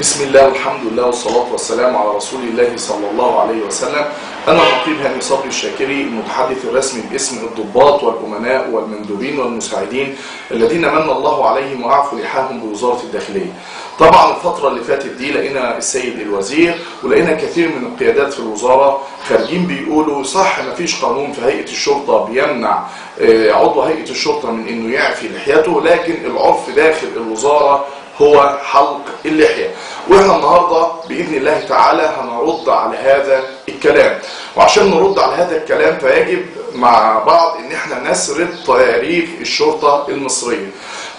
بسم الله والحمد لله والصلاة والسلام على رسول الله صلى الله عليه وسلم. أنا النقيب هاني صبري الشاكري، المتحدث الرسمي باسم الضباط والأمناء والمندوبين والمساعدين الذين من الله عليهم وأعفوا لحاهم بوزارة الداخلية. طبعا الفترة اللي فاتت دي لقينا السيد الوزير ولقينا كثير من القيادات في الوزارة خارجين بيقولوا صح مفيش قانون في هيئة الشرطة بيمنع عضو هيئة الشرطة من انه يعفي لحيته، لكن العرف داخل الوزارة هو حلق اللحية. واحنا النهاردة بإذن الله تعالى هنرد على هذا الكلام، وعشان نرد على هذا الكلام فيجب مع بعض ان احنا نسرد تاريخ الشرطة المصرية.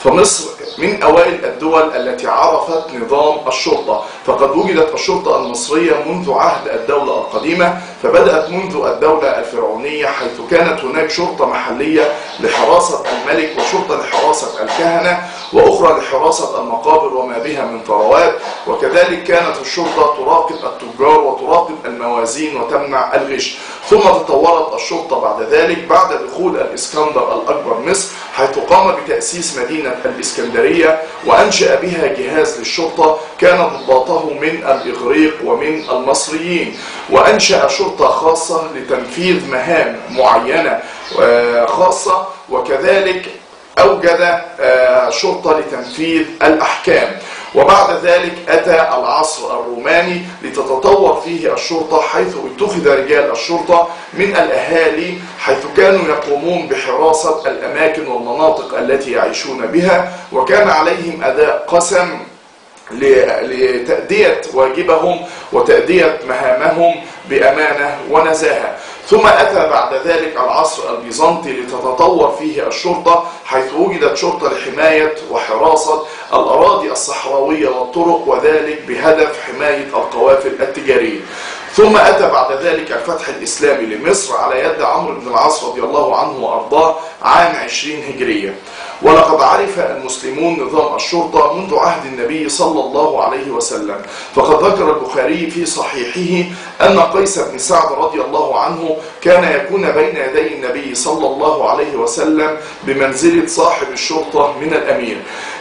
فمصر من أوائل الدول التي عرفت نظام الشرطة، فقد وجدت الشرطة المصرية منذ عهد الدولة القديمة، فبدأت منذ الدولة الفرعونية حيث كانت هناك شرطة محلية لحراسة الملك وشرطة لحراسة الكهنة وأخرى لحراسة المقابر وما بها من ثروات، وكذلك كانت الشرطة تراقب التجار وتراقب الموازين وتمنع الغش. ثم تطورت الشرطة بعد ذلك بعد دخول الإسكندر الأكبر مصر، حيث قام بتأسيس مدينة الإسكندرية وأنشأ بها جهاز للشرطة كان ضباطه من الإغريق ومن المصريين، وأنشأ شرطة خاصة لتنفيذ مهام معينة خاصة، وكذلك أوجد شرطة لتنفيذ الأحكام. وبعد ذلك أتى العصر الروماني لتتطور فيه الشرطة، حيث اتخذ رجال الشرطة من الأهالي حيث كانوا يقومون بحراسة الأماكن والمناطق التي يعيشون بها، وكان عليهم أداء قسم لتأدية واجبهم وتأدية مهامهم بأمانة ونزاهة. ثم أتى بعد ذلك العصر البيزنطي لتتطور فيه الشرطة، حيث وجدت شرطة لحماية وحراسة الأراضي الصحراوية والطرق، وذلك بهدف حماية القوافل التجارية. ثم أتى بعد ذلك الفتح الإسلامي لمصر على يد عمرو بن العاص رضي الله عنه وأرضاه عام 20 هجرية. ولقد عرف المسلمون نظام الشرطة منذ عهد النبي صلى الله عليه وسلم، فقد ذكر البخاري في صحيحه أن قيس بن سعد رضي الله عنه كان يكون بين يدي النبي صلى الله عليه وسلم بمنزلة صاحب الشرطة من الأمير،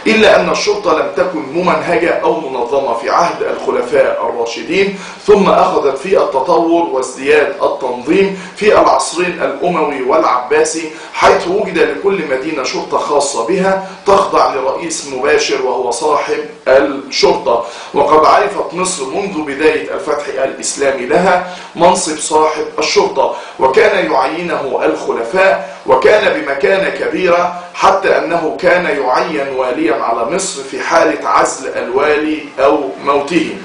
إلا أن الشرطة لم تكن ممنهجة أو منظمة في عهد الخلفاء الراشدين، ثم أخذت في التطور وازدياد التنظيم في العصرين الأموي والعباسي، حيث وجد لكل مدينة شرطة خاصة بها تخضع لرئيس مباشر وهو صاحب الشرطة. وقد عرفت مصر منذ بداية الفتح الإسلامي لها منصب صاحب الشرطة، وكان يعينه الخلفاء، وكان بمكانة كبيرة حتى أنه كان يعين واليا على مصر في حالة عزل الوالي أو موته.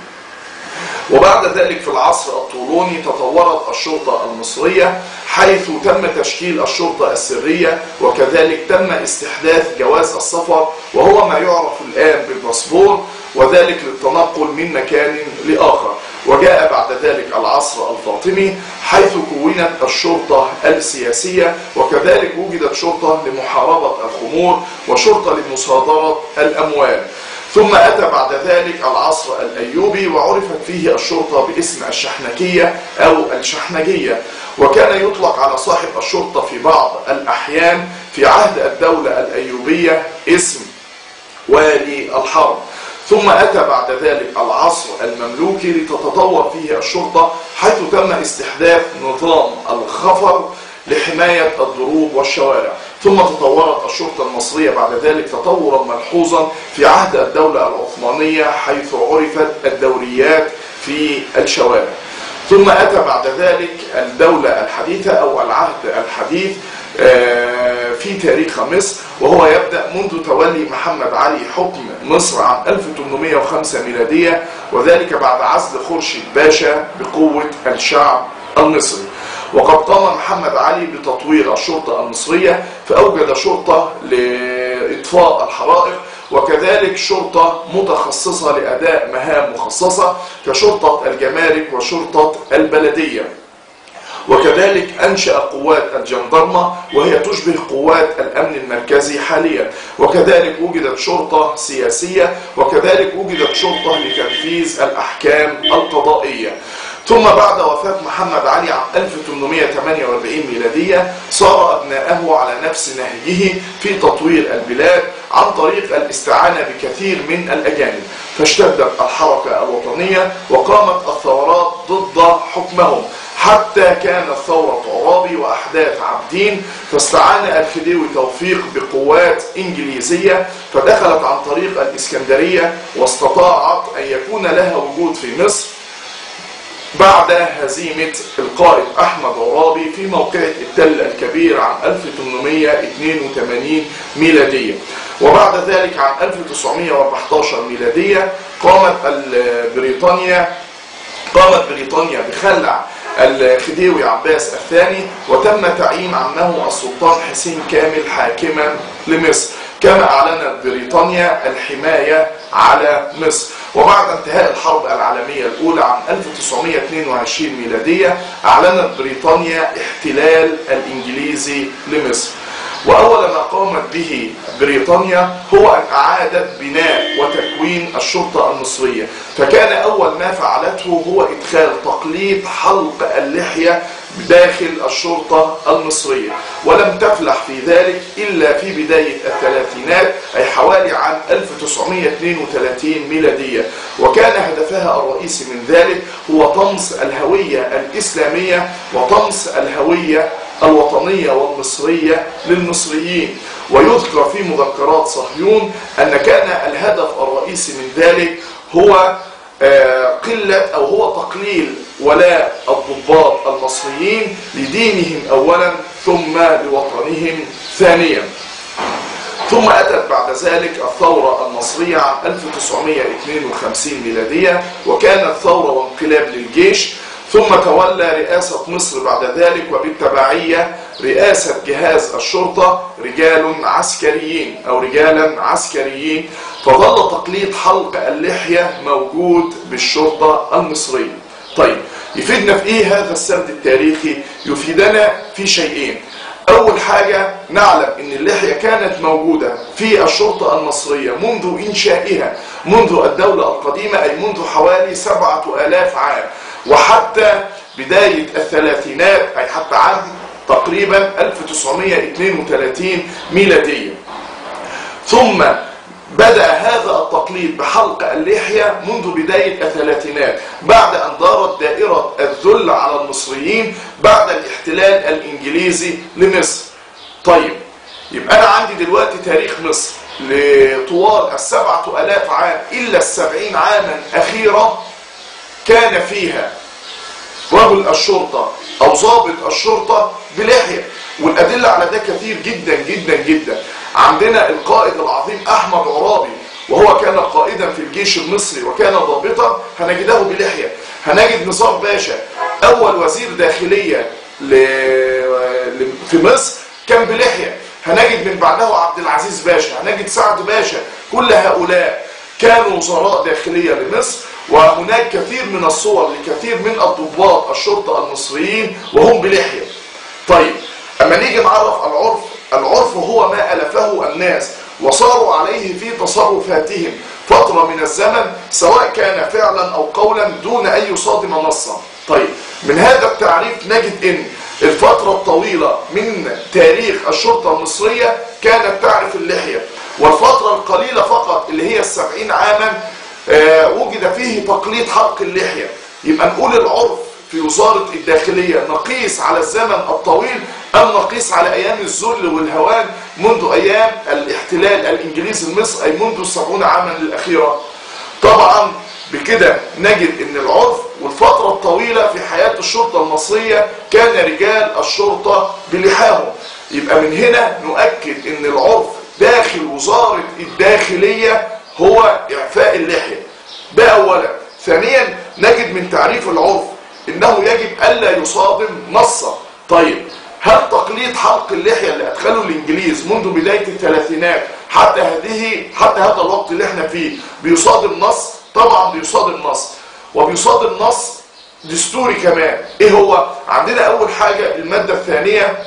وبعد ذلك في العصر الطولوني تطورت الشرطة المصرية، حيث تم تشكيل الشرطة السرية، وكذلك تم استحداث جواز السفر وهو ما يعرف الآن بالباسبور، وذلك للتنقل من مكان لآخر. وجاء بعد ذلك العصر الفاطمي حيث كونت الشرطة السياسية، وكذلك وجدت شرطة لمحاربة الخمور وشرطة لمصادرة الأموال. ثم أتى بعد ذلك العصر الأيوبي وعرفت فيه الشرطة باسم الشحنكية أو الشحنجية، وكان يطلق على صاحب الشرطة في بعض الأحيان في عهد الدولة الأيوبية اسم والي الحرب. ثم أتى بعد ذلك العصر المملوكي لتتطور فيه الشرطة، حيث تم استحداث نظام الخفر لحماية الضروب والشوارع. ثم تطورت الشرطة المصرية بعد ذلك تطورا ملحوظا في عهد الدولة العثمانية، حيث عرفت الدوريات في الشوارع. ثم أتى بعد ذلك الدولة الحديثة أو العهد الحديث في تاريخ مصر، وهو يبدأ منذ تولي محمد علي حكم مصر عام 1805 ميلادية، وذلك بعد عزل خورشيد باشا بقوة الشعب المصري. وقد قام محمد علي بتطوير الشرطة المصرية، فأوجد شرطة لإطفاء الحرائق، وكذلك شرطة متخصصة لأداء مهام مخصصة كشرطة الجمارك وشرطة البلدية. وكذلك أنشأ قوات الجندرمة وهي تشبه قوات الأمن المركزي حاليا. وكذلك وجدت شرطة سياسية، وكذلك وجدت شرطة لتنفيذ الأحكام القضائية. ثم بعد وفاة محمد علي عام 1848 ميلادية صار أبناءه على نفس نهجه في تطوير البلاد عن طريق الاستعانة بكثير من الأجانب، فاشتدت الحركة الوطنية وقامت الثورات ضد حكمهم، حتى كانت ثورة عرابي وأحداث عابدين، فاستعان الخديوي توفيق بقوات إنجليزية فدخلت عن طريق الإسكندرية واستطاعت أن يكون لها وجود في مصر بعد هزيمة القائد أحمد عرابي في موقعة التل الكبير عام 1882 ميلادية. وبعد ذلك عام 1914 ميلادية قامت بريطانيا بخلع الخديوي عباس الثاني، وتم تعيين عمه السلطان حسين كامل حاكما لمصر، كما أعلنت بريطانيا الحماية على مصر. وبعد انتهاء الحرب العالمية الأولى عام 1922 ميلادية أعلنت بريطانيا احتلال الإنجليزي لمصر. وأول ما قامت به بريطانيا هو أن أعادت بناء وتكوين الشرطة المصرية، فكان أول ما فعلته هو إدخال تقليد حلق اللحية داخل الشرطة المصرية، ولم تفلح في ذلك إلا في بداية الثلاثينات، أي حوالي عام 1932 ميلادية. وكان هدفها الرئيسي من ذلك هو طمس الهوية الإسلامية وطمس الهوية الوطنية والمصرية للمصريين. ويذكر في مذكرات صهيون أن كان الهدف الرئيسي من ذلك هو هو تقليل ولاء الضباط المصريين لدينهم أولا ثم لوطنهم ثانيا. ثم أتت بعد ذلك الثورة المصرية عام 1952 ميلادية، وكانت ثورة وانقلاب للجيش، ثم تولى رئاسة مصر بعد ذلك وبالتبعية رئاسة جهاز الشرطة رجالا عسكريين، فظل تقليد حلق اللحية موجود بالشرطة المصرية. طيب، يفيدنا في ايه هذا السرد التاريخي؟ يفيدنا في شيئين. أول حاجة نعلم أن اللحية كانت موجودة في الشرطة المصرية منذ إنشائها، منذ الدولة القديمة، أي منذ حوالي 7000 عام، وحتى بداية الثلاثينات، أي حتى عام تقريبا 1932 ميلادية. ثم بدأ هذا التقليد بحلق اللحية منذ بداية الثلاثينات، بعد أن دارت دائرة الذل على المصريين بعد الاحتلال الإنجليزي لمصر. طيب، يبقى أنا عندي دلوقتي تاريخ مصر لطوال 7000 عام إلا 70 عاما أخيرة كان فيها رجل الشرطة أو ضابط الشرطة بلحية، والأدلة على ده كثير جدا جدا جدا. عندنا القائد العظيم أحمد عرابي، وهو كان قائدا في الجيش المصري وكان ضابطا، هنجده بلحية. هنجد نصار باشا أول وزير داخلية في مصر كان بلحية. هنجد من بعده عبد العزيز باشا، هنجد سعد باشا، كل هؤلاء كانوا وزراء داخلية لمصر. وهناك كثير من الصور لكثير من الضباط الشرطة المصريين وهم بلحية. طيب، أما نيجي نعرف العرف هو ما ألفه الناس وصاروا عليه في تصرفاتهم فترة من الزمن، سواء كان فعلا أو قولا دون أن يصادم نصا. طيب، من هذا التعريف نجد أن الفترة الطويلة من تاريخ الشرطة المصرية كانت تعرف اللحية، والفترة القليلة فقط اللي هي 70 عاما وجد فيه تقليد حلق اللحية. يبقى نقول العرف في وزارة الداخلية نقيس على الزمن الطويل أم نقيس على أيام الذل والهوان منذ أيام الاحتلال الإنجليزي لمصر، أي منذ 70 عاما الأخيرة؟ طبعا بكده نجد أن العرف والفترة الطويلة في حياة الشرطة المصرية كان رجال الشرطة بلحاهم. يبقى من هنا نؤكد أن العرف داخل وزارة الداخلية هو إعفاء اللحية، ده أولا. ثانيا، نجد من تعريف العرف إنه يجب ألا يصادم نصا. طيب، هل تقليد حلق اللحية اللي أدخله الإنجليز منذ بداية الثلاثينات حتى هذا الوقت اللي احنا فيه بيصادم نص؟ طبعا بيصادم نص، وبيصادم نص دستوري كمان. ايه هو؟ عندنا أول حاجة المادة الثانية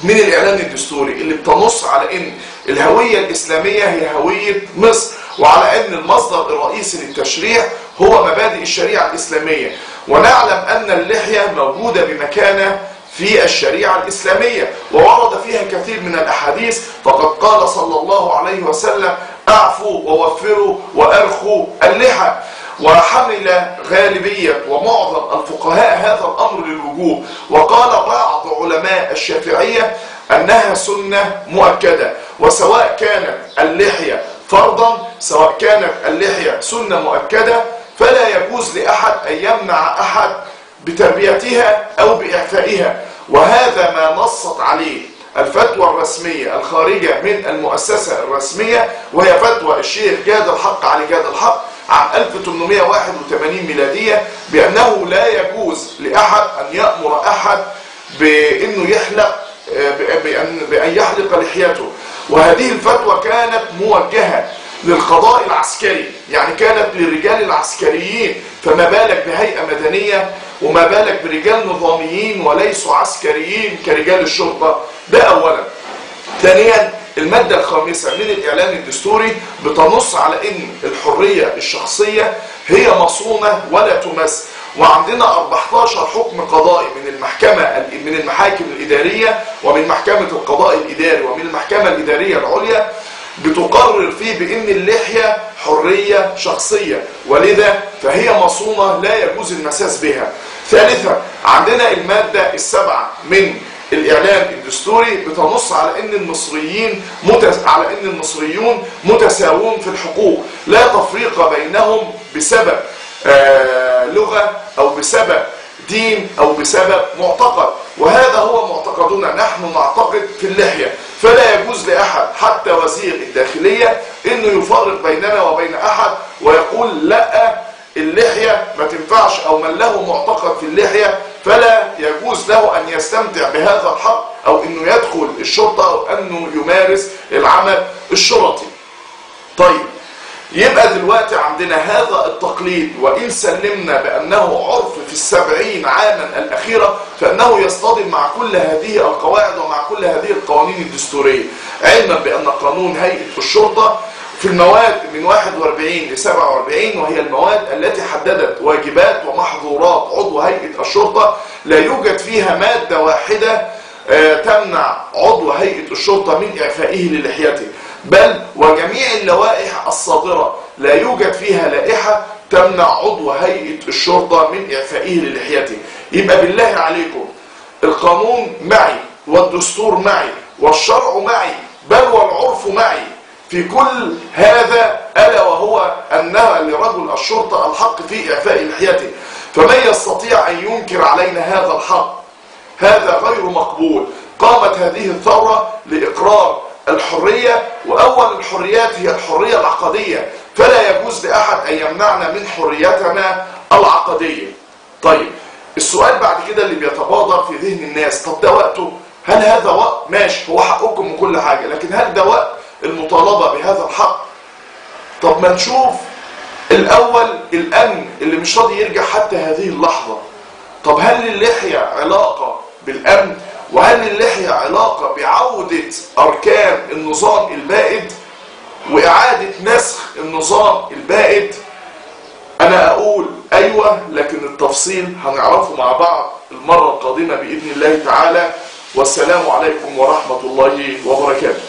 من الإعلان الدستوري اللي بتنص على إن الهوية الإسلامية هي هوية مصر، وعلى أن المصدر الرئيسي للتشريع هو مبادئ الشريعة الإسلامية. ونعلم أن اللحية موجودة بمكانة في الشريعة الإسلامية، وورد فيها كثير من الأحاديث، فقد قال صلى الله عليه وسلم: اعفوا ووفروا وارخوا اللحى. وحمل غالبية ومعظم الفقهاء هذا الأمر للوجوب، وقال بعض علماء الشافعية أنها سنة مؤكدة، وسواء كانت اللحية فرضا سواء كانت اللحية سنة مؤكدة فلا يجوز لأحد أن يمنع أحد بتربيتها أو بإعفائها. وهذا ما نصت عليه الفتوى الرسمية الخارجة من المؤسسة الرسمية، وهي فتوى الشيخ جاد الحق علي جاد الحق عام 1881 ميلادية، بأنه لا يجوز لأحد أن يأمر أحد بأنه يحلق بأن يحلق لحيته. وهذه الفتوى كانت موجهة للقضاء العسكري، يعني كانت للرجال العسكريين، فما بالك بهيئة مدنية، وما بالك برجال نظاميين وليسوا عسكريين كرجال الشرطة. ده أولا. ثانيا، المادة الخامسة من الإعلان الدستوري بتنص على أن الحرية الشخصية هي مصونة ولا تمس، وعندنا 14 حكم قضائي من المحاكم الإدارية ومن محكمة القضاء الإداري ومن المحكمة الإدارية العليا بتقرر فيه بأن اللحية حرية شخصية، ولذا فهي مصونة لا يجوز المساس بها. ثالثا، عندنا المادة السابعة من الإعلان الدستوري بتنص على أن المصريون متساوون في الحقوق، لا تفريق بينهم بسبب لغة أو بسبب دين أو بسبب معتقد. وهذا هو معتقدنا، نحن نعتقد في اللحية، فلا يجوز لأحد حتى وزير الداخلية أنه يفرق بيننا وبين أحد ويقول لا اللحية ما تنفعش، أو من له معتقد في اللحية فلا يجوز له أن يستمتع بهذا الحق أو أنه يدخل الشرطة أو أنه يمارس العمل الشرطي. طيب، يبقى دلوقتي عندنا هذا التقليد، وإن سلمنا بأنه عرف في 70 عاما الأخيرة فإنه يصطدم مع كل هذه القواعد ومع كل هذه القوانين الدستورية، علما بأن قانون هيئة الشرطة في المواد من 41 ل 47 وهي المواد التي حددت واجبات ومحظورات عضو هيئة الشرطة، لا يوجد فيها مادة واحدة تمنع عضو هيئة الشرطة من إعفائه للحيته، بل وجميع اللوائح الصادرة لا يوجد فيها لائحة تمنع عضو هيئة الشرطة من إعفائه للحيته. يبقى بالله عليكم القانون معي والدستور معي والشرع معي بل والعرف معي في كل هذا، ألا وهو أن لرجل الشرطة الحق في إعفاء لحيته، فمن يستطيع أن ينكر علينا هذا الحق؟ هذا غير مقبول. قامت هذه الثورة لإقرار الحرية، وأول الحريات هي الحرية العقدية، فلا يجوز لأحد أن يمنعنا من حريتنا العقدية. طيب، السؤال بعد كده اللي بيتبادر في ذهن الناس، طب ده وقته؟ هل هذا وقت؟ ماشي، هو حقكم وكل حاجة، لكن هل ده وقت المطالبة بهذا الحق؟ طب ما نشوف الأول الأمن اللي مش راضي يرجع حتى هذه اللحظة. طب هل اللحية علاقة بالأمن؟ وهل اللحية علاقة بعودة أركان النظام البائد وإعادة نسخ النظام البائد؟ أنا أقول أيوة، لكن التفصيل هنعرفه مع بعض المرة القادمة بإذن الله تعالى. والسلام عليكم ورحمة الله وبركاته.